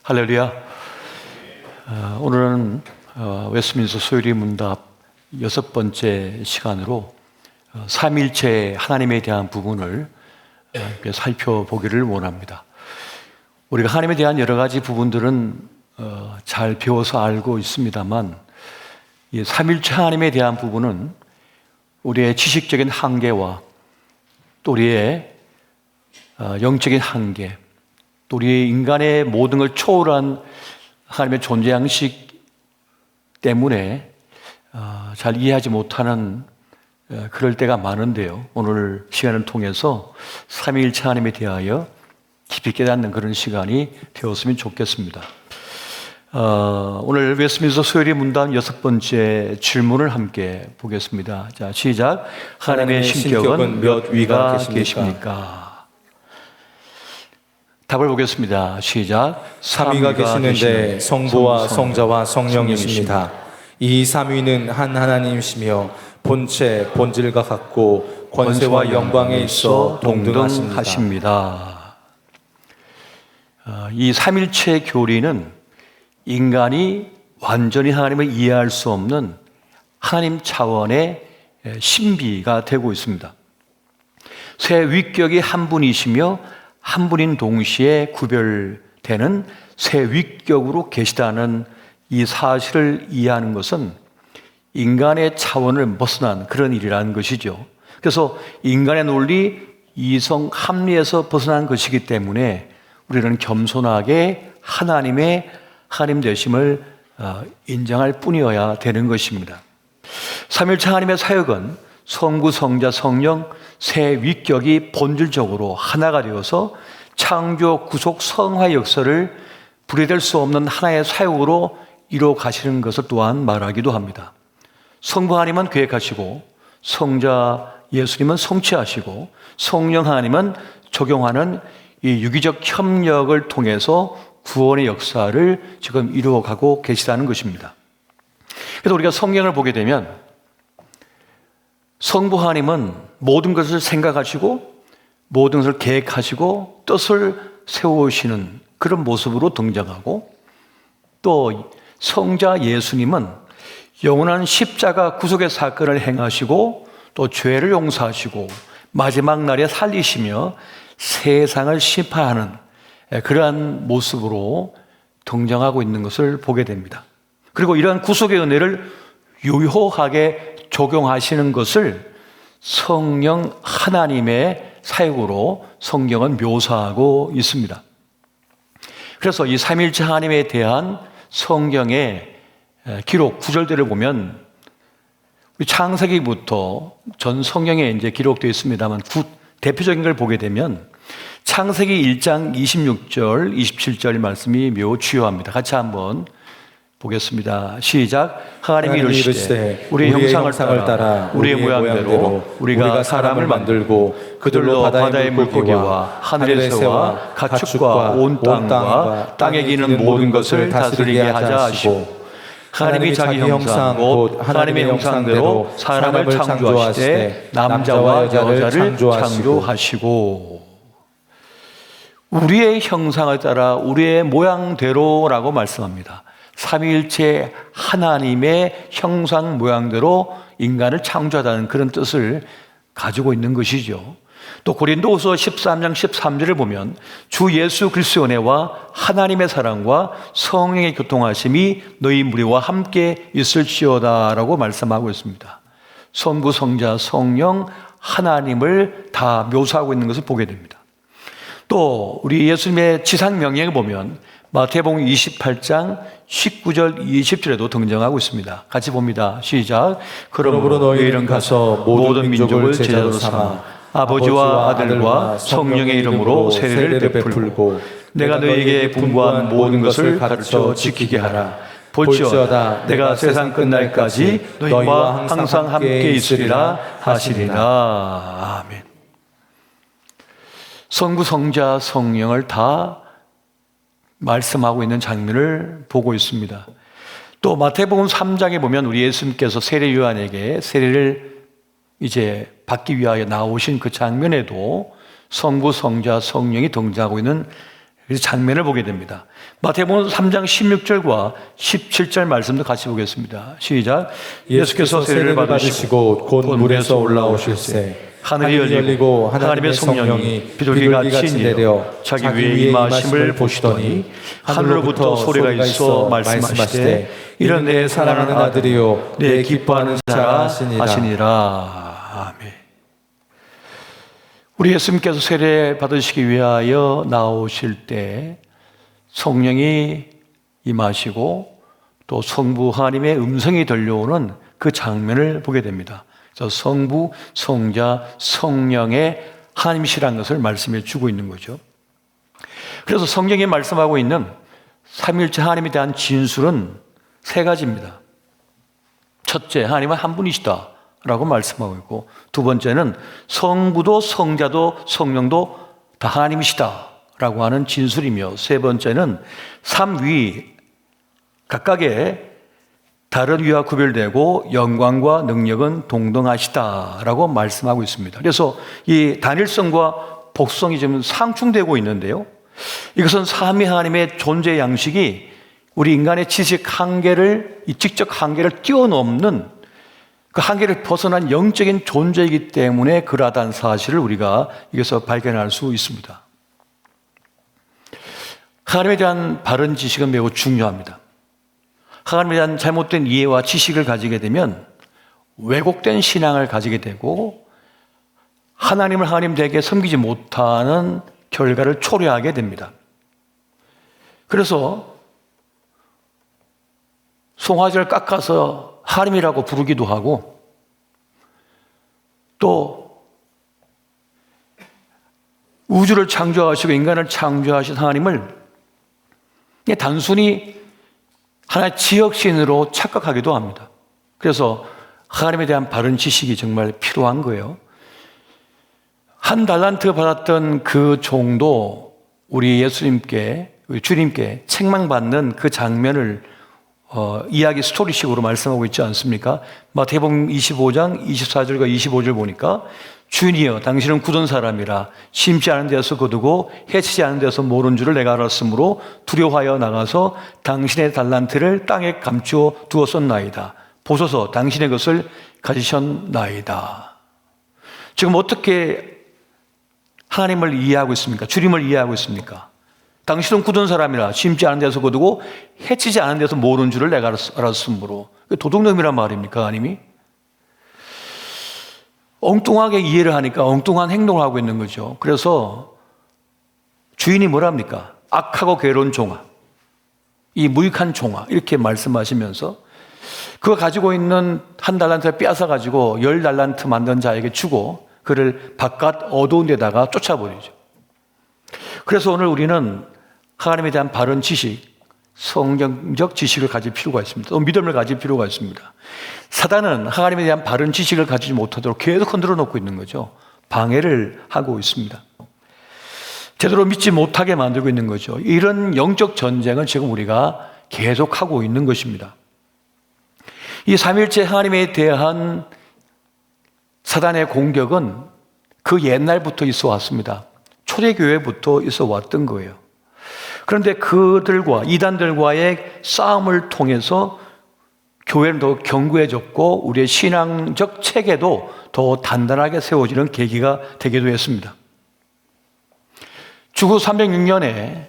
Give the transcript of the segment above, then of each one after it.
할렐루야. 오늘은 웨스트민스터 소유리 문답 6번째 시간으로 삼일체 하나님에 대한 부분을 살펴보기를 원합니다. 우리가 하나님에 대한 여러 가지 부분들은 잘 배워서 알고 있습니다만 이 삼일체 하나님에 대한 부분은 우리의 지식적인 한계와 또 우리의 영적인 한계, 또 우리 인간의 모든 걸 초월한 하나님의 존재 양식 때문에 잘 이해하지 못하는 그럴 때가 많은데요. 오늘 시간을 통해서 삼위일체 하나님에 대하여 깊이 깨닫는 그런 시간이 되었으면 좋겠습니다. 오늘 웨스트민스터 소유리 문답 6번째 질문을 함께 보겠습니다. 자, 시작. 하나님의 신격은 몇 위가 계십니까? 답을 보겠습니다. 시작. 삼위가 계시는데 성부와 성자와 성령이십니다. 이 삼위는 한 하나님이시며 본체, 본질과 같고 권세와 영광에 있어 동등하십니다. 이 삼일체 교리는 인간이 완전히 하나님을 이해할 수 없는 하나님 차원의 신비가 되고 있습니다. 세 위격이 한 분이시며 한 분인 동시에 구별되는 세 위격으로 계시다는 이 사실을 이해하는 것은 인간의 차원을 벗어난 그런 일이라는 것이죠. 그래서 인간의 논리, 이성, 합리에서 벗어난 것이기 때문에 우리는 겸손하게 하나님의 하나님 되심을 인정할 뿐이어야 되는 것입니다. 삼일체 하나님의 사역은 성부, 성자, 성령 세 위격이 본질적으로 하나가 되어서 창조, 구속, 성화 역사를 분리될 수 없는 하나의 사역으로 이루어 가시는 것을 또한 말하기도 합니다. 성부 하나님은 계획하시고 성자 예수님은 성취하시고 성령 하나님은 적용하는 이 유기적 협력을 통해서 구원의 역사를 지금 이루어가고 계시다는 것입니다. 그래서 우리가 성경을 보게 되면 성부 하나님은 모든 것을 생각하시고 모든 것을 계획하시고 뜻을 세우시는 그런 모습으로 등장하고 또 성자 예수님은 영원한 십자가 구속의 사건을 행하시고 또 죄를 용서하시고 마지막 날에 살리시며 세상을 심판하는 그러한 모습으로 등장하고 있는 것을 보게 됩니다. 그리고 이러한 구속의 은혜를 유효하게 적용하시는 것을 성령 하나님의 사역으로 성경은 묘사하고 있습니다. 그래서 이 삼일체 하나님에 대한 성경의 기록 구절들을 보면 우리 창세기부터 전 성경에 이제 기록되어 있습니다만 대표적인 걸 보게 되면 창세기 1장 26절, 27절 말씀이 매우 주요합니다. 같이 한번 보겠습니다. 시작. 하나님이 이르시되 우리의 형상을 따라 우리의 모양대로 우리가 사람을 만들고 그들로 바다의 물고기와 하늘의 새와 가축과 온 땅과 땅에 기는 모든 것을 다스리게 하자 하시고 하나님이 자기 형상 곧 하나님의 형상대로 사람을 창조하시되 남자와 여자를 창조하시고 우리의 형상을 따라 우리의 모양대로라고 말씀합니다. 삼위일체 하나님의 형상 모양대로 인간을 창조하다는 그런 뜻을 가지고 있는 것이죠. 또 고린도후서 13장 13절을 보면 주 예수 그리스도의 은혜와 하나님의 사랑과 성령의 교통하심이 너희 무리와 함께 있을지어다라고 말씀하고 있습니다. 성부, 성자, 성령 하나님을 다 묘사하고 있는 것을 보게 됩니다. 또 우리 예수님의 지상 명령을 보면 마태복음 28장 19절 20절에도 등장하고 있습니다. 같이 봅니다. 시작. 그러므로 너희는 가서 모든 민족을 제자로 삼아 아버지와 아들과 성령의 이름으로 세례를 베풀고 내가 너희에게 분부한 모든 것을 가르쳐 지키게 하라. 볼지어다 내가 세상 끝날까지 너희와 항상 함께 있으리라 하시리라. 아멘. 성부, 성자, 성령을 다 말씀하고 있는 장면을 보고 있습니다. 또 마태복음 3장에 보면 우리 예수님께서 세례 요한에게 세례를 이제 받기 위하여 나오신 그 장면에도 성부, 성자, 성령이 등장하고 있는 이 장면을 보게 됩니다. 마태복음 3장 16절과 17절 말씀도 같이 보겠습니다. 시작. 예수께서 세례를 받으시고 곧 물에서 올라오실새 하늘이 열리고 하나님의 성령이 비둘기같이 내려 자기 위에 임하심을 보시더니 하늘로부터 소리가 있어 말씀하시되 이런 내 사랑하는 아들이요 내 기뻐하는 자라 하시니라. 아멘. 우리 예수님께서 세례 받으시기 위하여 나오실 때 성령이 임하시고 또 성부 하나님의 음성이 들려오는 그 장면을 보게 됩니다. 그래서 성부, 성자, 성령의 하나님이시라는 것을 말씀해 주고 있는 거죠. 그래서 성경이 말씀하고 있는 삼위일체 하나님에 대한 진술은 세 가지입니다. 첫째, 하나님은 한 분이시다 라고 말씀하고 있고, 두 번째는 성부도 성자도 성령도 다 하나님이시다 라고 하는 진술이며, 세 번째는 삼위 각각의 다른 위와 구별되고 영광과 능력은 동등하시다라고 말씀하고 있습니다. 그래서 이 단일성과 복성이 지금 상충되고 있는데요, 이것은 삼위 하나님의 존재 양식이 우리 인간의 지식 한계를, 이 지적 한계를 뛰어넘는 그 한계를 벗어난 영적인 존재이기 때문에 그러하다는 사실을 우리가 여기서 발견할 수 있습니다. 하나님에 대한 바른 지식은 매우 중요합니다. 하나님에 대한 잘못된 이해와 지식을 가지게 되면 왜곡된 신앙을 가지게 되고 하나님을 하나님 되게 섬기지 못하는 결과를 초래하게 됩니다. 그래서 송아지를 깎아서 하나님이라고 부르기도 하고, 또 우주를 창조하시고 인간을 창조하신 하나님을 그냥 단순히 하나의 지역신으로 착각하기도 합니다. 그래서 하나님에 대한 바른 지식이 정말 필요한 거예요. 한 달란트 받았던 그 종도 우리 예수님께, 우리 주님께 책망받는 그 장면을 이야기 스토리식으로 말씀하고 있지 않습니까? 마태복음 25장 24절과 25절 보니까 주인이여 당신은 굳은 사람이라 심지 않은 데서 거두고 해치지 않은 데서 모른 줄을 내가 알았으므로 두려워하여 나가서 당신의 달란트를 땅에 감추어 두었었나이다. 보소서 당신의 것을 가지셨나이다. 지금 어떻게 하나님을 이해하고 있습니까? 주님을 이해하고 있습니까? 당신은 굳은 사람이라 심지 않은 데서 거두고 해치지 않은 데서 모른 줄을 내가 알았으므로. 도둑놈이란 말입니까, 하나님이? 엉뚱하게 이해를 하니까 엉뚱한 행동을 하고 있는 거죠. 그래서 주인이 뭐랍니까? 악하고 괴로운 종아, 이 무익한 종아, 이렇게 말씀하시면서 그거 가지고 있는 한 달란트를 빼앗아 가지고 10달란트 만든 자에게 주고 그를 바깥 어두운 데다가 쫓아버리죠. 그래서 오늘 우리는 하나님에 대한 바른 지식, 성경적 지식을 가질 필요가 있습니다. 또 믿음을 가질 필요가 있습니다. 사단은 하나님에 대한 바른 지식을 가지지 못하도록 계속 흔들어 놓고 있는 거죠. 방해를 하고 있습니다. 제대로 믿지 못하게 만들고 있는 거죠. 이런 영적 전쟁을 지금 우리가 계속하고 있는 것입니다. 이 삼위일체 하나님에 대한 사단의 공격은 그 옛날부터 있어 왔습니다. 초대교회부터 있어 왔던 거예요. 그런데 그들과 이단들과의 싸움을 통해서 교회는 더 견고해졌고 우리의 신앙적 체계도 더 단단하게 세워지는 계기가 되기도 했습니다. 주후 306년에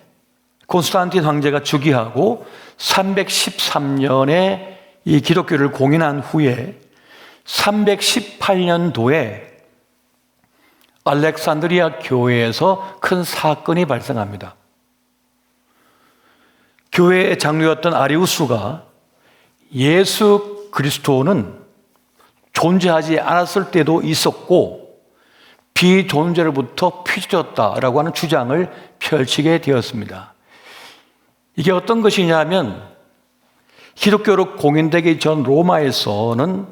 콘스탄틴 황제가 즉위하고 313년에 이 기독교를 공인한 후에 318년도에 알렉산드리아 교회에서 큰 사건이 발생합니다. 교회의 장로였던 아리우스가 예수 그리스도는 존재하지 않았을 때도 있었고 비존재로부터 피조되었다라고 하는 주장을 펼치게 되었습니다. 이게 어떤 것이냐면 기독교로 공인되기 전 로마에서는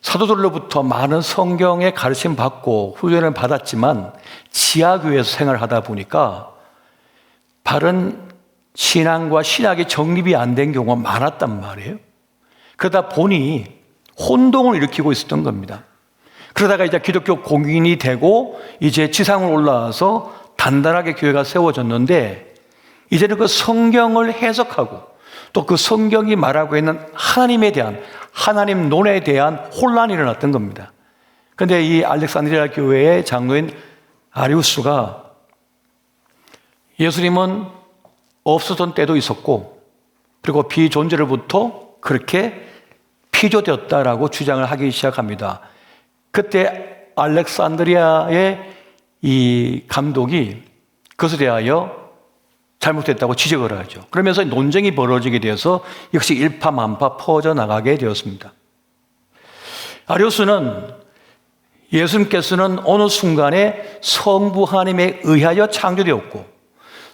사도들로부터 많은 성경의 가르침 받고 훈련을 받았지만 지하교회에서 생활하다 보니까 바른 신앙과 신학이 정립이 안 된 경우가 많았단 말이에요. 그러다 보니 혼동을 일으키고 있었던 겁니다. 그러다가 이제 기독교 공인이 되고 이제 지상으로 올라와서 단단하게 교회가 세워졌는데 이제는 그 성경을 해석하고 또 그 성경이 말하고 있는 하나님에 대한 하나님 논에 대한 혼란이 일어났던 겁니다. 그런데 이 알렉산드리아 교회의 장로인 아리우스가 예수님은 없었던 때도 있었고 그리고 비존재로부터 그렇게 피조되었다라고 주장을 하기 시작합니다. 그때 알렉산드리아의 이 감독이 그것에 대하여 잘못됐다고 지적을 하죠. 그러면서 논쟁이 벌어지게 되어서 역시 일파만파 퍼져나가게 되었습니다. 아리우스는 예수님께서는 어느 순간에 성부 하나님에 의하여 창조되었고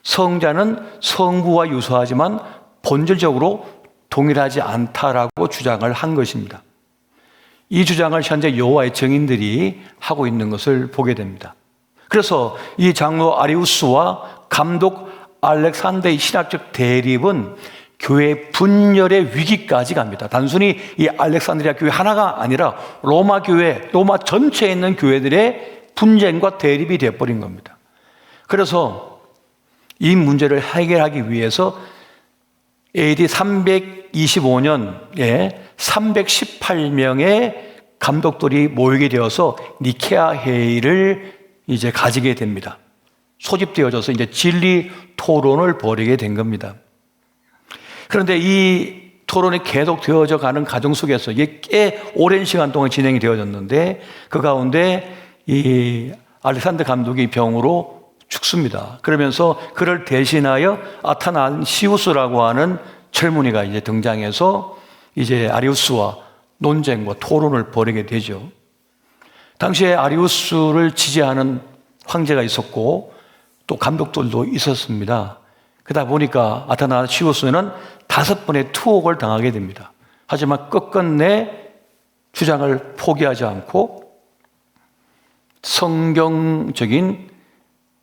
성자는 성부와 유사하지만 본질적으로 동일하지 않다라고 주장을 한 것입니다. 이 주장을 현재 여호와의 증인들이 하고 있는 것을 보게 됩니다. 그래서 이 장로 아리우스와 감독 알렉산더의 신학적 대립은 교회 분열의 위기까지 갑니다. 단순히 이 알렉산드리아 교회 하나가 아니라 로마 교회, 로마 전체에 있는 교회들의 분쟁과 대립이 되어버린 겁니다. 그래서 이 문제를 해결하기 위해서 AD 325년에 318명의 감독들이 모이게 되어서 니케아 회의를 이제 가지게 됩니다. 소집되어져서 이제 진리 토론을 벌이게 된 겁니다. 그런데 이 토론이 계속 되어져 가는 과정 속에서 이게 꽤 오랜 시간 동안 진행이 되어졌는데 그 가운데 이 알렉산더 감독이 병으로 죽습니다. 그러면서 그를 대신하여 아타나시우스라고 하는 젊은이가 이제 등장해서 이제 아리우스와 논쟁과 토론을 벌이게 되죠. 당시에 아리우스를 지지하는 황제가 있었고 또 감독들도 있었습니다. 그러다 보니까 아타나시우스는 5번의 투옥을 당하게 됩니다. 하지만 끝끝내 주장을 포기하지 않고 성경적인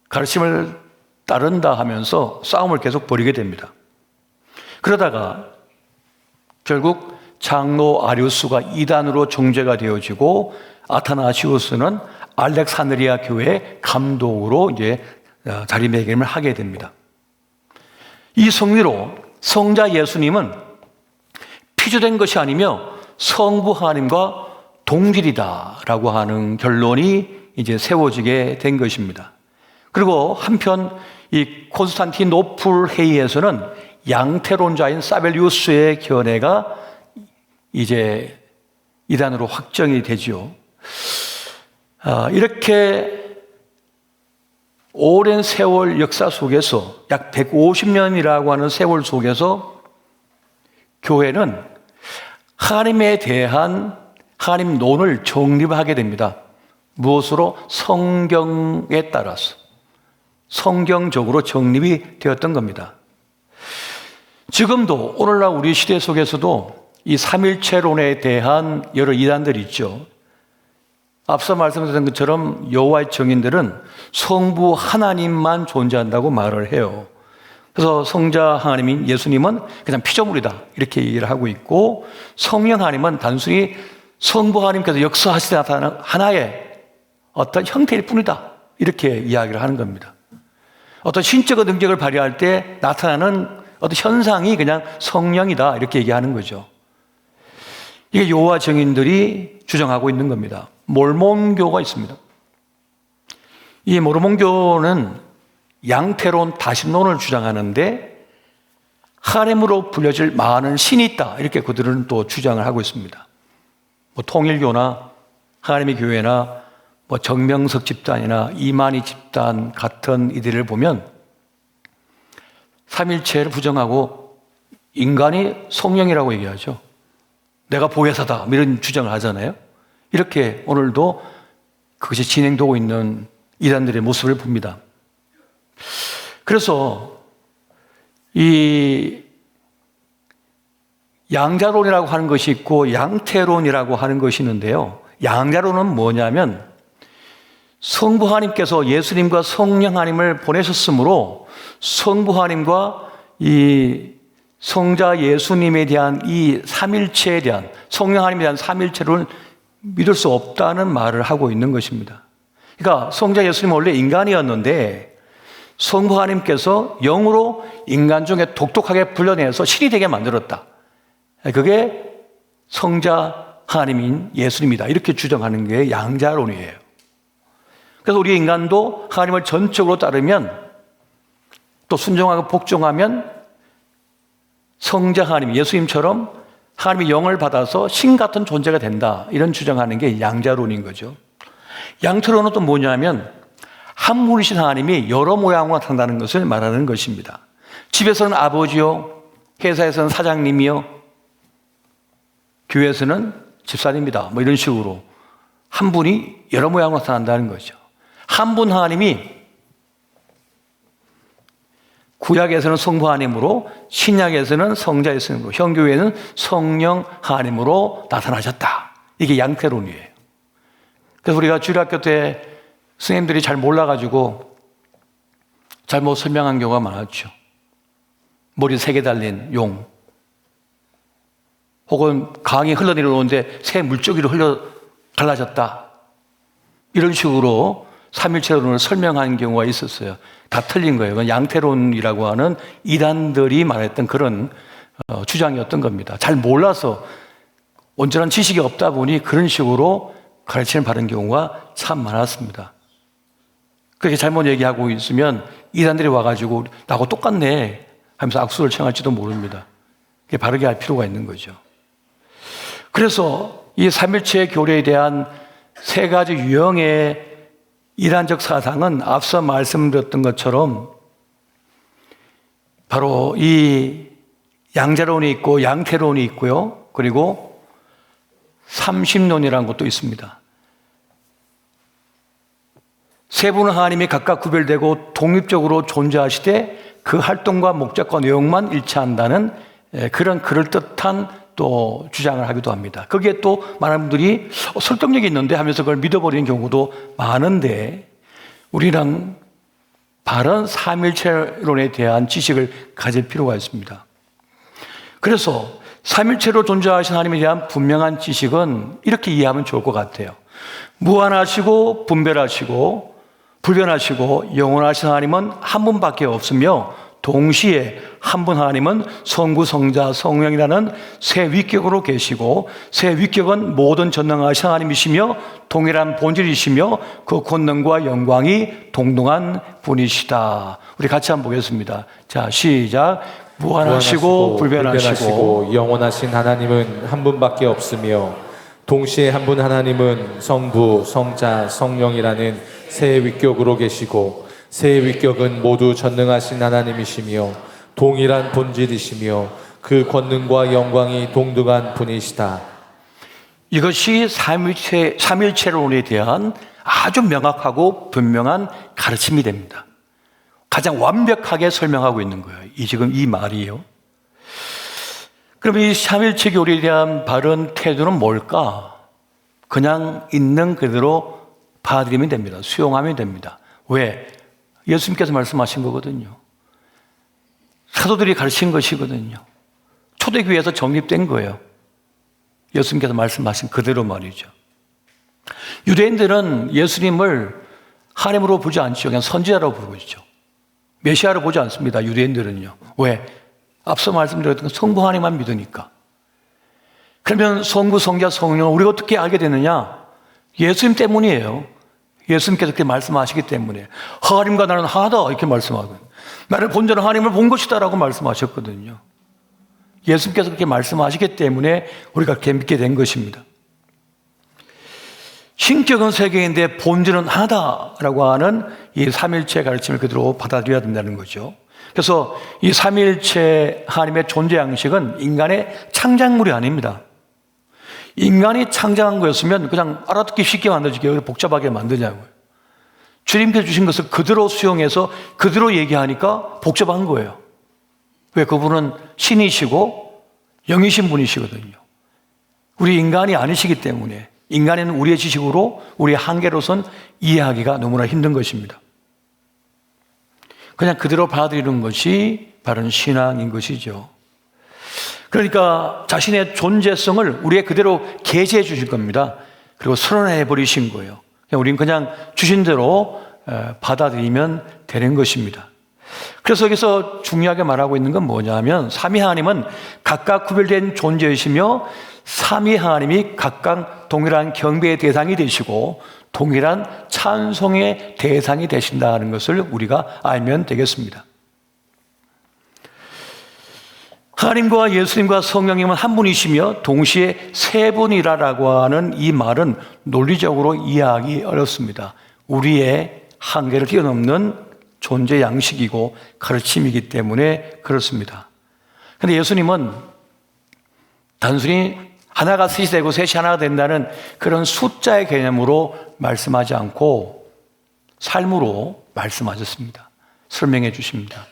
가르침을 따른다 하면서 싸움을 계속 벌이게 됩니다. 그러다가 결국 장로 아리우스가 이단으로 정죄가 되어지고 아타나시우스는 알렉산드리아 교회 감독으로 이제 자리매김을 하게 됩니다. 이 성리로 성자 예수님은 피조된 것이 아니며 성부 하나님과 동질이다라고 하는 결론이 이제 세워지게 된 것입니다. 그리고 한편 이 콘스탄티노플 회의에서는 양태론자인 사벨리우스의 견해가 이제 이단으로 확정이 되지요. 이렇게 오랜 세월 역사 속에서 약 150년이라고 하는 세월 속에서 교회는 하나님에 대한 하나님 논을 정립하게 됩니다. 무엇으로? 성경에 따라서 성경적으로 정립이 되었던 겁니다. 지금도 오늘날 우리 시대 속에서도 이 삼일체론에 대한 여러 이단들이 있죠. 앞서 말씀드린 것처럼 여호와의 증인들은 성부 하나님만 존재한다고 말을 해요. 그래서 성자 하나님인 예수님은 그냥 피조물이다 이렇게 얘기를 하고 있고 성령 하나님은 단순히 성부 하나님께서 역사하시다 나타나는 하나의 어떤 형태일 뿐이다 이렇게 이야기를 하는 겁니다. 어떤 신적인 능력을 발휘할 때 나타나는 어떤 현상이 그냥 성령이다 이렇게 얘기하는 거죠. 이게 여호와 증인들이 주장하고 있는 겁니다. 몰몬교가 있습니다. 이 모르몬교는 양태론 다신론을 주장하는데 하나님으로 불려질 많은 신이 있다 이렇게 그들은 또 주장을 하고 있습니다. 뭐 통일교나 하나님의 교회나 뭐 정명석 집단이나 이만희 집단 같은 이들을 보면 삼일체를 부정하고 인간이 성령이라고 얘기하죠. 내가 보혜사다 이런 주장을 하잖아요. 이렇게 오늘도 그것이 진행되고 있는 이단들의 모습을 봅니다. 그래서 이 양자론이라고 하는 것이 있고 양태론이라고 하는 것이 있는데요. 양자론은 뭐냐면 성부 하나님께서 예수님과 성령 하나님을 보내셨으므로 성부 하나님과 이 성자 예수님에 대한 이 삼일체에 대한 성령 하나님에 대한 삼일체론을 믿을 수 없다는 말을 하고 있는 것입니다. 그러니까 성자 예수님은 원래 인간이었는데 성부 하나님께서 영으로 인간 중에 독특하게 불러내서 신이 되게 만들었다. 그게 성자 하나님인 예수님이다. 이렇게 주장하는 게 양자론이에요. 그래서 우리 인간도 하나님을 전적으로 따르면 또 순종하고 복종하면 성자 하나님, 예수님처럼 하나님의 영을 받아서 신 같은 존재가 된다. 이런 주장하는 게 양자론인 거죠. 양태론은 또 뭐냐면 한 분이신 하나님이 여러 모양으로 나타난다는 것을 말하는 것입니다. 집에서는 아버지요, 회사에서는 사장님이요, 교회에서는 집사님이다. 뭐 이런 식으로 한 분이 여러 모양으로 나타난다는 거죠. 한 분 하나님이 구약에서는 성부 하나님으로, 신약에서는 성자 예수님으로, 현교회에는 성령 하나님으로 나타나셨다. 이게 양태론이에요. 그래서 우리가 주일학교 때 선생님들이 잘 몰라가지고 잘못 설명한 경우가 많았죠. 머리 3개 달린 용, 혹은 강이 흘러내려오는데 새 물줄기로 흘러 갈라졌다. 이런 식으로 삼일체론을 설명한 경우가 있었어요. 다 틀린 거예요. 그건 양태론이라고 하는 이단들이 말했던 그런 주장이었던 겁니다. 잘 몰라서 온전한 지식이 없다 보니 그런 식으로 가르치는 바른 경우가 참 많았습니다. 그렇게 잘못 얘기하고 있으면 이단들이 와가지고 나하고 똑같네 하면서 악수를 청할지도 모릅니다. 그게 바르게 할 필요가 있는 거죠. 그래서 이 삼일체 교례에 대한 3가지 유형의 이단적 사상은 앞서 말씀드렸던 것처럼 바로 이 양자론이 있고 양태론이 있고요. 그리고 삼신론이라는 것도 있습니다. 세 분은 하나님이 각각 구별되고 독립적으로 존재하시되 그 활동과 목적과 내용만 일치한다는 그런 그럴듯한 또 주장을 하기도 합니다. 거기에 또 많은 분들이 설득력이 있는데 하면서 그걸 믿어버리는 경우도 많은데 우리는 바른 삼일체론에 대한 지식을 가질 필요가 있습니다. 그래서 삼일체로 존재하신 하나님에 대한 분명한 지식은 이렇게 이해하면 좋을 것 같아요. 무한하시고 분별하시고 불변하시고 영원하신 하나님은 한 분밖에 없으며 동시에 한 분 하나님은 성부, 성자, 성령이라는 세 위격으로 계시고 세 위격은 모든 전능하신 하나님이시며 동일한 본질이시며 그 권능과 영광이 동등한 분이시다. 우리 같이 한번 보겠습니다. 자, 시작. 무한하시고 불변하시고 영원하신 하나님은 한 분밖에 없으며 동시에 한 분 하나님은 성부, 성자, 성령이라는 세 위격으로 계시고 세 위격은 모두 전능하신 하나님이시며 동일한 본질이시며 그 권능과 영광이 동등한 분이시다. 이것이 삼일체론에 대한 아주 명확하고 분명한 가르침이 됩니다. 가장 완벽하게 설명하고 있는 거예요. 지금 이 말이요. 그럼 이 삼일체 교리에 대한 바른 태도는 뭘까? 그냥 있는 그대로 받아들이면 됩니다. 수용하면 됩니다. 왜? 예수님께서 말씀하신 거거든요. 사도들이 가르친 것이거든요. 초대교회에서 정립된 거예요. 예수님께서 말씀하신 그대로 말이죠. 유대인들은 예수님을 하나님으로 보지 않죠. 그냥 선지자라고 부르고 있죠. 메시아로 보지 않습니다. 유대인들은요. 왜? 앞서 말씀드렸던 성부 하나님만 믿으니까. 그러면 성부, 성자, 성령을 우리가 어떻게 알게 되느냐? 예수님 때문이에요. 예수님께서 그렇게 말씀하시기 때문에 하나님과 나는 하나다 이렇게 말씀하거든요. 나를 본 자는 하나님을 본 것이다 라고 말씀하셨거든요. 예수님께서 그렇게 말씀하시기 때문에 우리가 그렇게 믿게 된 것입니다. 신격은 세 개인데 본질은 하나다라고 하는 이 삼일체 가르침을 그대로 받아들여야 된다는 거죠. 그래서 이 삼일체 하나님의 존재 양식은 인간의 창작물이 아닙니다. 인간이 창작한 거였으면 그냥 알아듣기 쉽게 만들어지게 왜 복잡하게 만드냐고요. 주님께서 주신 것을 그대로 수용해서 그대로 얘기하니까 복잡한 거예요. 왜? 그분은 신이시고 영이신 분이시거든요. 우리 인간이 아니시기 때문에 인간은 우리의 지식으로 우리의 한계로선 이해하기가 너무나 힘든 것입니다. 그냥 그대로 받아들이는 것이 바른 신앙인 것이죠. 그러니까 자신의 존재성을 우리의 그대로 계시해 주실 겁니다. 그리고 선언해 버리신 거예요. 우리는 그냥 주신 대로 받아들이면 되는 것입니다. 그래서 여기서 중요하게 말하고 있는 건 뭐냐면 삼위 하나님은 각각 구별된 존재이시며 삼위 하나님이 각각 동일한 경배의 대상이 되시고 동일한 찬송의 대상이 되신다는 것을 우리가 알면 되겠습니다. 하나님과 예수님과 성령님은 한 분이시며 동시에 세 분이라고 하는 이 말은 논리적으로 이해하기 어렵습니다. 우리의 한계를 뛰어넘는 존재 양식이고 가르침이기 때문에 그렇습니다. 그런데 예수님은 단순히 하나가 셋이 되고 셋이 하나가 된다는 그런 숫자의 개념으로 말씀하지 않고 삶으로 말씀하셨습니다. 설명해 주십니다.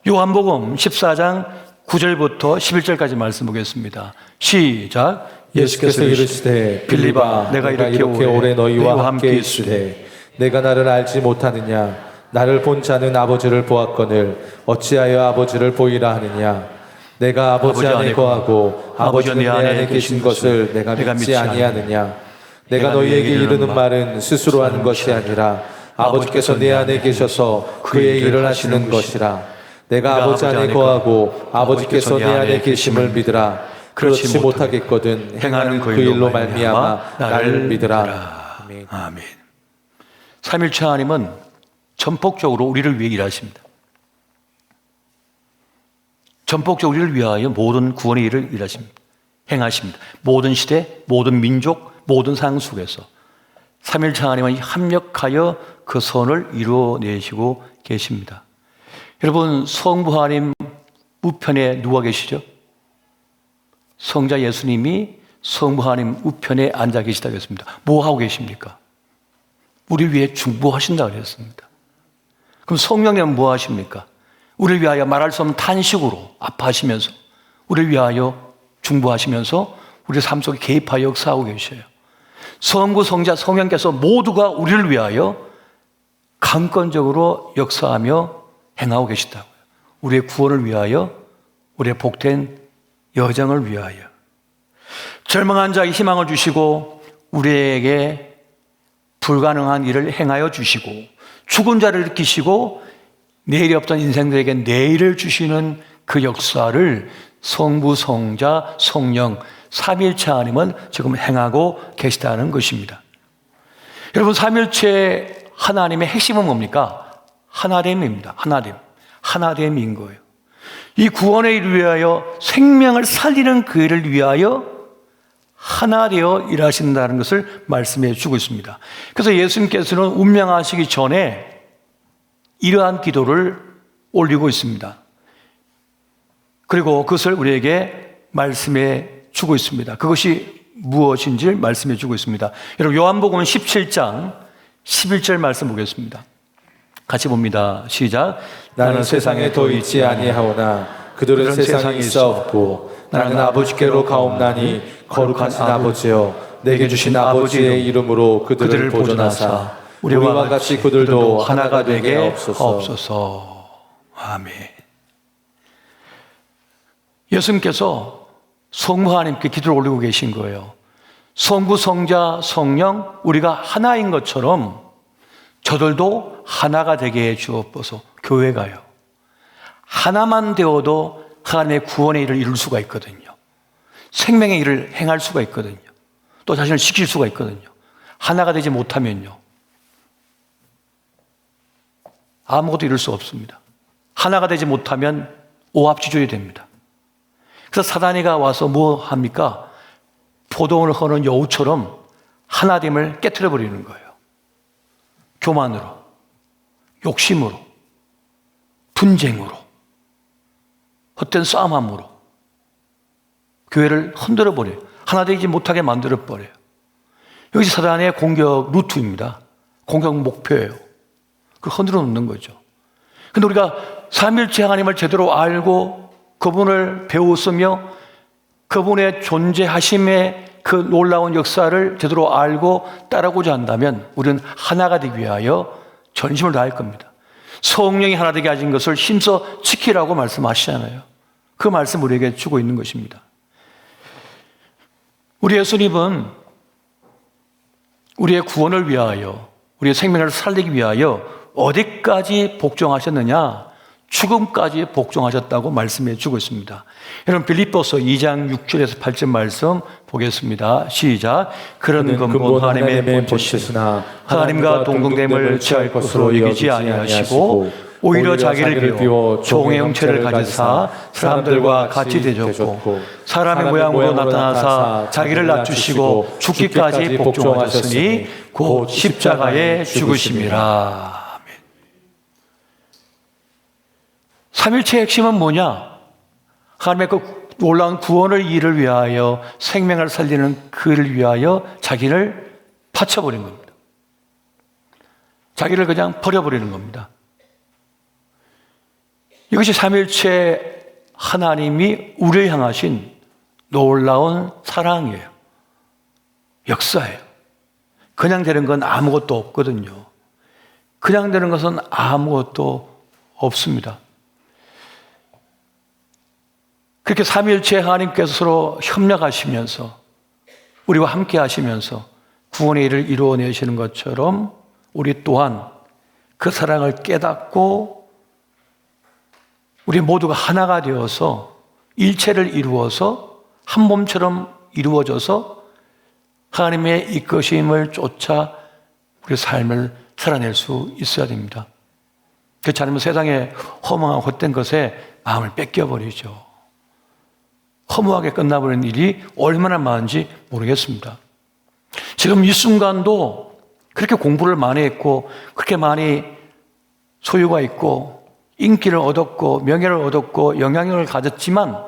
요한복음 14장 9절부터 11절까지 말씀 보겠습니다. 시작. 예수께서 이르시되 빌립아 내가 이렇게 오래 너희와 함께 있으되 내가 나를 알지 못하느냐 나를 본 자는 아버지를 보았거늘 어찌하여 아버지를 보이라 하느냐 내가 아버지 안에 거하고 아버지는 내 안에 계신 것을 내가 믿지 아니하느냐 내가 너희에게 이르는 말은 스스로 하는 것이 아니라 아버지께서 내 안에 계셔서 그의 일을 하시는 것이라 내가 아버지 안에 거하고 아버지께서 내 안에 계심을 믿으라 그렇지 못하겠거든 행하는 그 일로 말미암아 나를 믿으라. 아멘. 아멘. 삼일체 하나님은 전폭적으로 우리를 위해 일하십니다. 전폭적으로 우리를 위하여 모든 구원의 일을 일하십니다. 행하십니다. 모든 시대, 모든 민족, 모든 상황 속에서 삼일체 하나님은 합력하여 그 선을 이루어내시고 계십니다. 여러분, 성부 하나님 우편에 누가 계시죠? 성자 예수님이 성부 하나님 우편에 앉아 계시다고 했습니다. 뭐 하고 계십니까? 우리 위해 중보하신다고 했습니다. 그럼 성령님은 뭐 하십니까? 우리를 위하여 말할 수 없는 탄식으로 아파하시면서 우리를 위하여 중보하시면서 우리 삶 속에 개입하여 역사하고 계셔요. 성부, 성자, 성령께서 모두가 우리를 위하여 강권적으로 역사하며 행하고 계시다고요. 우리의 구원을 위하여, 우리의 복된 여정을 위하여. 절망한 자에게 희망을 주시고 우리에게 불가능한 일을 행하여 주시고 죽은 자를 일으키시고 내일이 없던 인생들에게 내일을 주시는 그 역사를 성부, 성자, 성령 삼일체 하나님은 지금 행하고 계시다는 것입니다. 여러분, 삼일체 하나님의 핵심은 뭡니까? 하나됨입니다. 하나됨인 거예요. 이 구원의 일을 위하여 생명을 살리는 그 일을 위하여 하나 되어 일하신다는 것을 말씀해 주고 있습니다. 그래서 예수님께서는 운명하시기 전에 이러한 기도를 올리고 있습니다. 그리고 그것을 우리에게 말씀해 주고 있습니다. 그것이 무엇인지 말씀해 주고 있습니다. 여러분, 요한복음 17장 11절 말씀 보겠습니다. 같이 봅니다. 시작. 나는 세상에 더 있지 아니하오나 그들은 세상에 있어 없고 나는 아버지께로 가옵나니 거룩하신 아버지여 내게 주신 아버지의 이름으로 그들을 보존하사 우리와 같이 그들도 하나가 되게 하옵소서. 아멘. 예수님께서 성부 하나님께 기도를 올리고 계신 거예요. 성부, 성자, 성령 우리가 하나인 것처럼 저들도 하나가 되게 해 주옵소서. 교회가요. 하나만 되어도 하나님의 구원의 일을 이룰 수가 있거든요. 생명의 일을 행할 수가 있거든요. 또 자신을 지킬 수가 있거든요. 하나가 되지 못하면요, 아무것도 이룰 수 없습니다. 하나가 되지 못하면 오합지졸이 됩니다. 그래서 사단이가 와서 뭐 합니까? 포도원을 허는 여우처럼 하나됨을 깨트려 버리는 거예요. 교만으로, 욕심으로, 분쟁으로, 헛된 싸움함으로 교회를 흔들어 버려요. 하나 되지 못하게 만들어 버려요. 여기서 사단의 공격 루트입니다. 공격 목표예요. 그걸 흔들어 놓는 거죠. 근데 우리가 삼일체 하나님을 제대로 알고 그분을 배웠으며 그분의 존재하심의 그 놀라운 역사를 제대로 알고 따라오고자 한다면 우리는 하나가 되기 위하여 전심을 다할 겁니다. 성령이 하나 되게 하신 것을 힘써 지키라고 말씀하시잖아요. 그 말씀 우리에게 주고 있는 것입니다. 우리 예수님은 우리의 구원을 위하여, 우리의 생명을 살리기 위하여 어디까지 복종하셨느냐? 죽음까지 복종하셨다고 말씀해 주고 있습니다. 여러분 빌립보서 2장 6절에서 8절 말씀 보겠습니다. 시작. 그런 근본 하나님의 본체시나 하나님과 동등됨을 취할 것으로 여기지 아니하시고 오히려 자기를 비워 종의 형체를 가지사 사람들과 같이 되셨고 사람의 모양으로 나타나사 자기를 낮추시고 죽기까지 복종하셨으니 곧 십자가에 죽으심이라. 삼일체의 핵심은 뭐냐? 하나님의 그 놀라운 구원을 이를 위하여 생명을 살리는 그를 위하여 자기를 바쳐버린 겁니다. 자기를 그냥 버려버리는 겁니다. 이것이 삼일체 하나님이 우리를 향하신 놀라운 사랑이에요. 역사예요. 그냥 되는 건 아무것도 없거든요. 그냥 되는 것은 아무것도 없습니다. 그렇게 삼일체 하나님께서 서로 협력하시면서 우리와 함께 하시면서 구원의 일을 이루어내시는 것처럼 우리 또한 그 사랑을 깨닫고 우리 모두가 하나가 되어서 일체를 이루어서 한 몸처럼 이루어져서 하나님의 이끄심을 쫓아 우리 삶을 살아낼 수 있어야 됩니다. 그렇지 않으면 세상의 허망하고 헛된 것에 마음을 뺏겨버리죠. 허무하게 끝나버리는 일이 얼마나 많은지 모르겠습니다. 지금 이 순간도 그렇게 공부를 많이 했고 그렇게 많이 소유가 있고 인기를 얻었고 명예를 얻었고 영향력을 가졌지만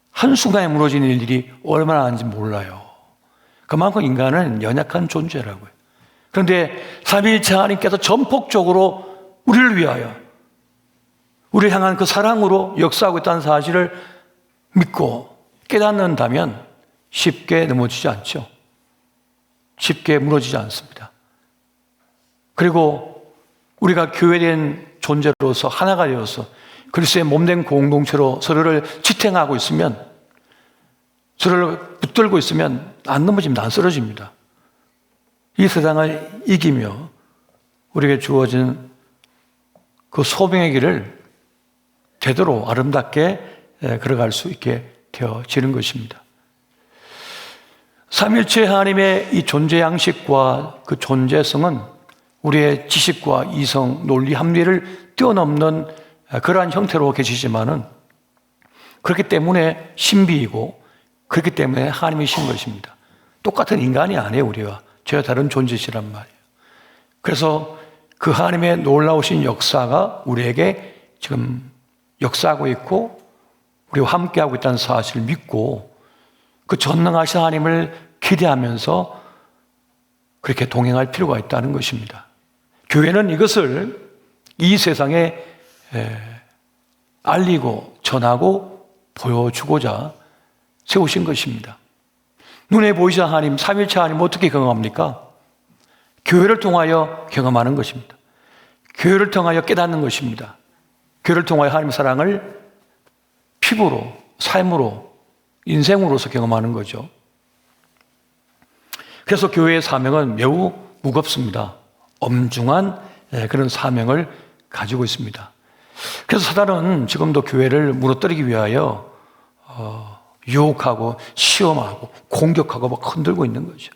한순간에 무너지는 일들이 얼마나 많은지 몰라요. 그만큼 인간은 연약한 존재라고요. 그런데 삼위일체 하나님께서 전폭적으로 우리를 위하여 우리를 향한 그 사랑으로 역사하고 있다는 사실을 믿고 깨닫는다면 쉽게 넘어지지 않죠. 쉽게 무너지지 않습니다. 그리고 우리가 교회된 존재로서 하나가 되어서 그리스도의 몸된 공동체로 서로를 지탱하고 있으면 서로를 붙들고 있으면 안 넘어집니다. 안 쓰러집니다. 이 세상을 이기며 우리에게 주어진 그 소명의 길을 제대로 아름답게 걸어갈 수 있게 되어지는 것입니다. 삼일체 하나님의 이 존재 양식과 그 존재성은 우리의 지식과 이성, 논리, 합리를 뛰어넘는 그러한 형태로 계시지만은 그렇기 때문에 신비이고 그렇기 때문에 하나님이신 것입니다. 똑같은 인간이 아니에요, 우리와. 저와 다른 존재시란 말이에요. 그래서 그 하나님의 놀라우신 역사가 우리에게 지금 역사하고 있고 우리와 함께하고 있다는 사실을 믿고 그 전능하신 하나님을 기대하면서 그렇게 동행할 필요가 있다는 것입니다. 교회는 이것을 이 세상에 알리고 전하고 보여주고자 세우신 것입니다. 눈에 보이지 않는 하나님, 삼일체 하나님 어떻게 경험합니까? 교회를 통하여 경험하는 것입니다. 교회를 통하여 깨닫는 것입니다. 교회를 통하여 하나님의 사랑을 피부로, 삶으로, 인생으로서 경험하는 거죠. 그래서 교회의 사명은 매우 무겁습니다. 엄중한 그런 사명을 가지고 있습니다. 그래서 사단은 지금도 교회를 무너뜨리기 위하여 유혹하고 시험하고 공격하고 막 흔들고 있는 거죠.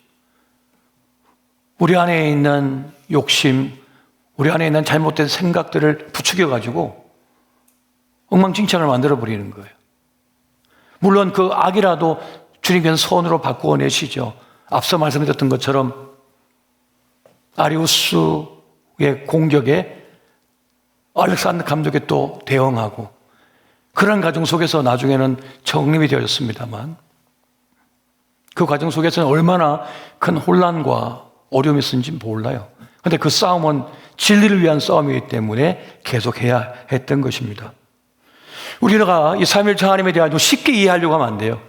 우리 안에 있는 욕심, 우리 안에 있는 잘못된 생각들을 부추겨가지고 엉망진창을 만들어버리는 거예요. 물론 그 악이라도 주님께서 선으로 바꾸어내시죠. 앞서 말씀드렸던 것처럼 아리우스의 공격에 알렉산더 감독이 또 대응하고 그런 과정 속에서 나중에는 정립이 되었습니다만 그 과정 속에서는 얼마나 큰 혼란과 어려움이 있었는지 몰라요. 그런데 그 싸움은 진리를 위한 싸움이기 때문에 계속해야 했던 것입니다. 우리가 이 삼일체 하나님에 대하여 쉽게 이해하려고 하면 안 돼요.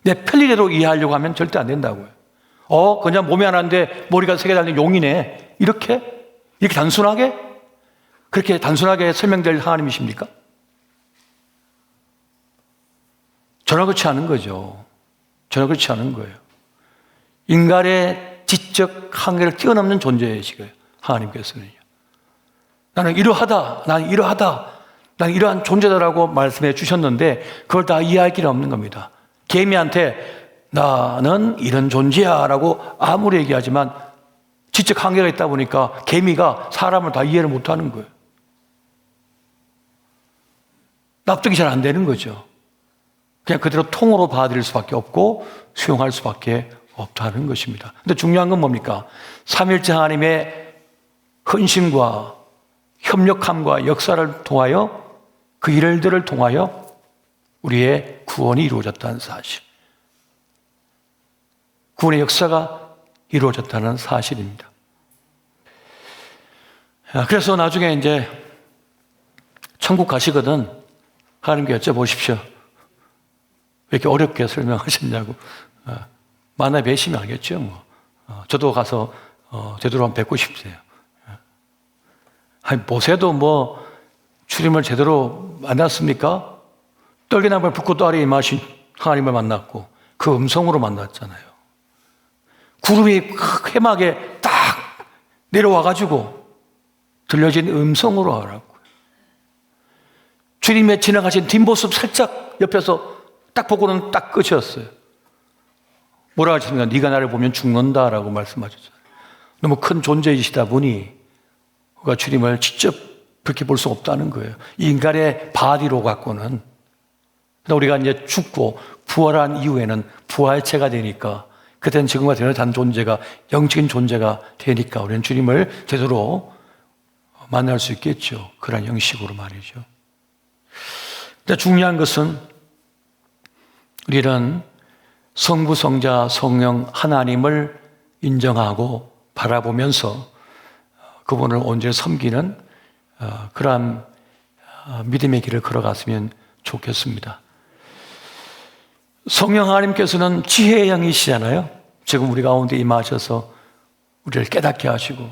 내 편리대로 이해하려고 하면 절대 안 된다고요. 그냥 몸이 하나인데 머리가 3개 달린 용이네. 이렇게 단순하게? 그렇게 단순하게 설명될 하나님이십니까? 전혀 그렇지 않은 거죠. 전혀 그렇지 않은 거예요. 인간의 지적 한계를 뛰어넘는 존재이시고요. 하나님께서는요. 나는 이러하다, 나는 이러하다, 나는 이러한 존재다라고 말씀해 주셨는데 그걸 다 이해할 길이 없는 겁니다. 개미한테 나는 이런 존재야 라고 아무리 얘기하지만 지적 한계가 있다 보니까 개미가 사람을 다 이해를 못하는 거예요. 납득이 잘 안 되는 거죠. 그냥 그대로 통으로 받아들일 수밖에 없고 수용할 수밖에 없다는 것입니다. 근데 중요한 건 뭡니까? 삼일째 하나님의 헌신과 협력함과 역사를 통하여 그 일들을 통하여 우리의 구원이 이루어졌다는 사실. 구원의 역사가 이루어졌다는 사실입니다. 그래서 나중에 이제 천국 가시거든 하나님께 여쭤보십시오. 왜 이렇게 어렵게 설명하셨냐고. 만나 뵈시면 알겠죠. 뭐. 저도 가서 제대로 한번 뵙고 싶으세요. 아니, 모세도 뭐 주님을 제대로 만났습니까? 떨기나무에 붓고 아래에 임하신 하나님을 만났고 그 음성으로 만났잖아요. 구름이 해막에 딱 내려와가지고 들려진 음성으로 하라고. 주님의 지나가신 뒷모습 살짝 옆에서 딱 보고는 딱 끝이었어요. 뭐라 하셨습니까? 네가 나를 보면 죽는다라고 말씀하셨잖아요. 너무 큰 존재이시다 보니 우리가 주님을 직접 그렇게 볼 수 없다는 거예요. 인간의 바디로 갖고는. 우리가 이제 죽고 부활한 이후에는 부활체가 되니까 그때는 지금과 다른 존재가 영적인 존재가 되니까 우리는 주님을 제대로 만날 수 있겠죠. 그런 형식으로 말이죠. 근데 중요한 것은 우리는 성부, 성자, 성령 하나님을 인정하고 바라보면서 그분을 온전히 섬기는 그러한 믿음의 길을 걸어갔으면 좋겠습니다. 성령 하나님께서는 지혜의 영이시잖아요. 지금 우리 가운데 임하셔서 우리를 깨닫게 하시고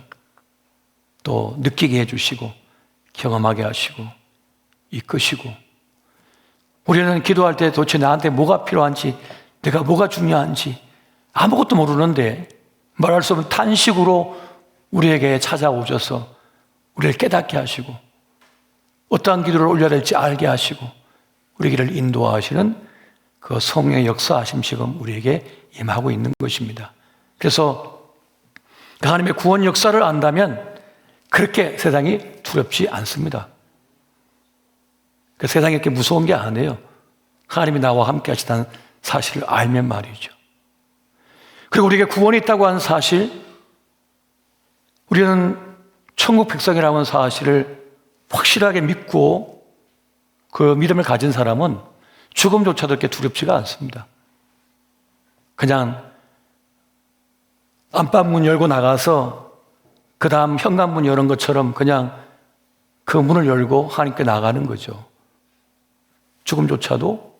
또 느끼게 해주시고 경험하게 하시고 이끄시고 우리는 기도할 때 도대체 나한테 뭐가 필요한지 내가 뭐가 중요한지 아무것도 모르는데 말할 수 없는 탄식으로 우리에게 찾아오셔서 우리를 깨닫게 하시고 어떠한 기도를 올려야 될지 알게 하시고 우리 길을 인도하시는 그 성령의 역사하심 지금 우리에게 임하고 있는 것입니다. 그래서 하나님의 구원 역사를 안다면 그렇게 세상이 두렵지 않습니다. 그 세상이 이렇게 무서운 게 아니에요. 하나님이 나와 함께 하시다는 사실을 알면 말이죠. 그리고 우리에게 구원이 있다고 하는 사실, 우리는 천국 백성이라는 사실을 확실하게 믿고 그 믿음을 가진 사람은 죽음조차도 이렇게 두렵지가 않습니다. 그냥 안방문 열고 나가서 그 다음 현관문 여는 것처럼 그냥 그 문을 열고 하나님께 나가는 거죠. 죽음조차도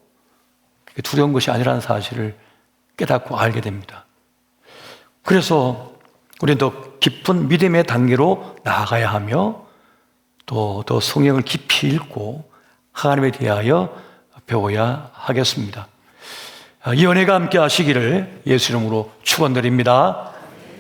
두려운 것이 아니라는 사실을 깨닫고 알게 됩니다. 그래서 우리는 더 깊은 믿음의 단계로 나아가야 하며 또 더 성경을 깊이 읽고 하나님에 대하여 배워야 하겠습니다. 이 은혜가 함께 하시기를 예수 이름으로 축원드립니다.